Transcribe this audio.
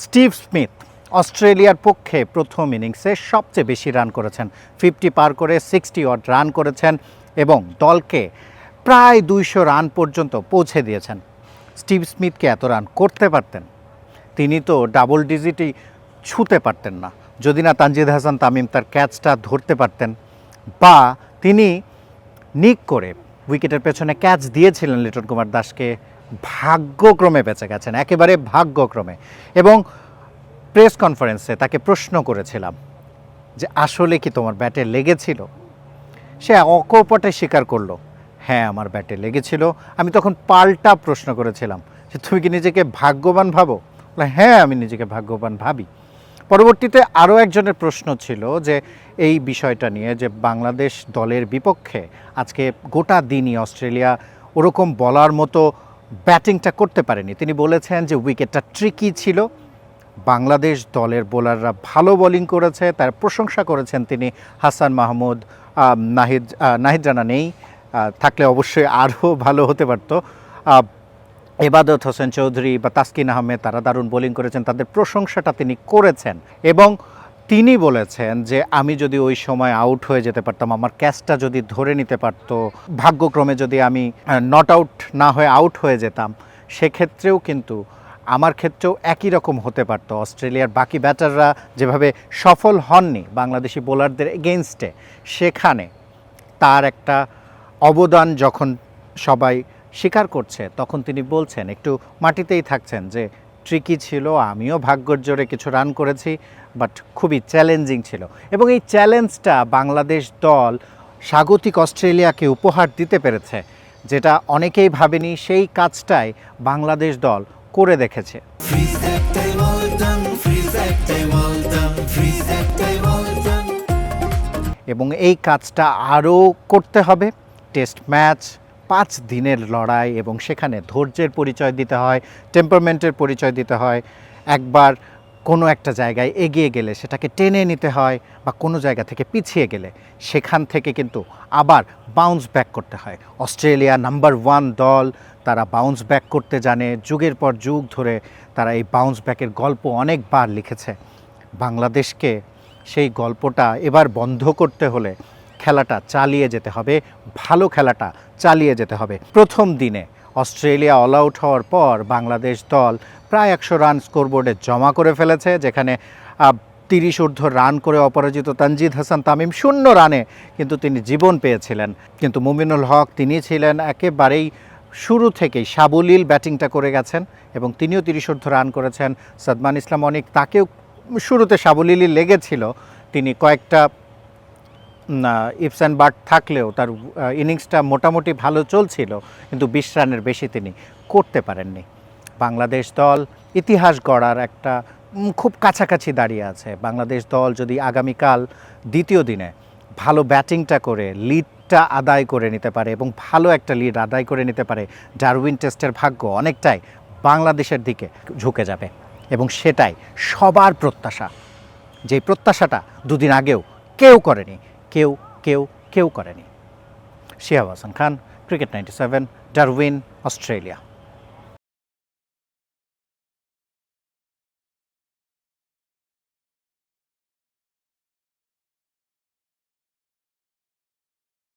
Steve Smith অস্ট্রেলিয়ার পক্ষে প্রথম ইনিংসে সবচেয়ে বেশি রান করেছেন, 50 পার করে 60 অড রান করেছেন এবং দলকে প্রায় 200 রান পর্যন্ত পৌঁছে দিয়েছেন। স্টিভ স্মিথকে এত রান করতে পারতেন? তিনি তো ডাবল ডিজিটই ছুঁতে পারতেন না যদি না তানজিদ হাসান তামিম তার ক্যাচটা ধরতে পারতেন, বা তিনি নিক করে উইকেটের পেছনে ক্যাচ দিয়েছিলেন লিটন কুমার দাসকে, ভাগ্যক্রমে বেঁচে গেছেন, একেবারে ভাগ্যক্রমে। এবং প্রেস কনফারেন্সে তাকে প্রশ্ন করেছিলাম যে আসলে কি তোমার ব্যাটে লেগেছিল? সে অকপটে স্বীকার করলো, হ্যাঁ আমার ব্যাটে লেগেছিল। আমি তখন পাল্টা প্রশ্ন করেছিলাম যে তুমি কি নিজেকে ভাগ্যবান ভাবো? হ্যাঁ আমি নিজেকে ভাগ্যবান ভাবি। পরবর্তীতে আরও একজনের প্রশ্ন ছিল যে এই বিষয়টা নিয়ে যে বাংলাদেশ দলের বিপক্ষে আজকে গোটা দিনই অস্ট্রেলিয়া ওরকম বলার মতো ব্যাটিংটা করতে পারেনি। তিনি বলেছেন যে উইকেটটা ট্রিকি ছিল, বাংলাদেশ দলের বোলাররা ভালো বোলিং করেছে, তার প্রশংসা করেছেন তিনি। হাসান মাহমুদ, নাহিদ রানা নেই, থাকলে অবশ্যই আরও ভালো হতে পারত। এবাদত হোসেন চৌধুরী বা তাসকিন আহমেদ তারা দারুণ বোলিং করেছেন, তাদের প্রশংসাটা তিনি করেছেন। এবং তিনি বলেছেন যে আমি যদি ওই সময় আউট হয়ে যেতে পারতাম, আমার ক্যাচটা যদি ধরে নিতে পারতো, ভাগ্যক্রমে যদি আমি নট আউট না হয়ে আউট হয়ে যেতাম, সেক্ষেত্রেও কিন্তু আমার ক্ষেত্রেও একই রকম হতে পারতো। অস্ট্রেলিয়ার বাকি ব্যাটাররা যেভাবে সফল হননি বাংলাদেশি বোলারদের এগেনস্টে, সেখানে তার একটা অবদান যখন সবাই স্বীকার করছে, তখন তিনি বলছেন, একটু মাটিতেই থাকছেন, যে ট্রিকি ছিল, আমিও ভাগ্যর জোরে কিছু রান করেছি, বাট খুবই চ্যালেঞ্জিং ছিল। এবং এই চ্যালেঞ্জটা বাংলাদেশ দল স্বাগতিক অস্ট্রেলিয়াকে উপহার দিতে পেরেছে, যেটা অনেকেই ভাবেনি। সেই কাজটাই বাংলাদেশ দল করে দেখেছে। এবং এই কাজটা আরও করতে হবে। টেস্ট ম্যাচ, 5 দিনের লড়াই, এবং সেখানে ধৈর্যের পরিচয় দিতে হয়, টেম্পারমেন্টের পরিচয় দিতে হয়। একবার কোনো একটা জায়গায় এগিয়ে গেলে সেটাকে টেনে নিতে হয়, বা কোনো জায়গা থেকে পিছিয়ে গেলে সেখান থেকে কিন্তু আবার বাউন্স ব্যাক করতে হয়। অস্ট্রেলিয়া নাম্বার 1 দল, তারা বাউন্স ব্যাক করতে জানে। যুগের পর যুগ ধরে তারা এই বাউন্স ব্যাকের গল্প অনেকবার লিখেছে। বাংলাদেশকে সেই গল্পটা এবার বন্ধ করতে হলে খেলাটা চালিয়ে যেতে হবে, ভালো খেলাটা চালিয়ে যেতে হবে। প্রথম দিনে অস্ট্রেলিয়া অল আউট হওয়ার পর বাংলাদেশ দল প্রায় 100 রান স্কোরবোর্ডে জমা করে ফেলেছে, যেখানে 30 ঊর্ধ্ব রান করে অপরাজিত তানজিদ হাসান তামিম 0 রানে কিন্তু তিনি জীবন পেয়েছিলেন। কিন্তু মুমিনুল হক তিনি ছিলেন একেবারেই শুরু থেকেই সাবলীল ব্যাটিংটা করে গেছেন, এবং তিনিও 30 ঊর্ধ্ব রান করেছেন। সাদমান ইসলাম অনিক, তাকেও শুরুতে সাবলীলই লেগেছিল, তিনি কয়েকটা ইপস অ্যান্ড বাট থাকলেও তার ইনিংসটা মোটামুটি ভালো চলছিল, কিন্তু 20 রানের বেশি তিনি করতে পারেননি। বাংলাদেশ দল ইতিহাস গড়ার একটা খুব কাছাকাছি দাঁড়িয়ে আছে। বাংলাদেশ দল যদি আগামীকাল দ্বিতীয় দিনে ভালো ব্যাটিংটা করে লিডটা আদায় করে নিতে পারে, এবং ভালো একটা লিড আদায় করে নিতে পারে, ডারউইন টেস্টের ভাগ্য অনেকটাই বাংলাদেশের দিকে ঝুঁকে যাবে। এবং সেটাই সবার প্রত্যাশা, যেই প্রত্যাশাটা দুদিন আগেও কেউ করেনি, কেউ করেনি। Shihab Hasan Khan, cricket 97, Darwin, Australia.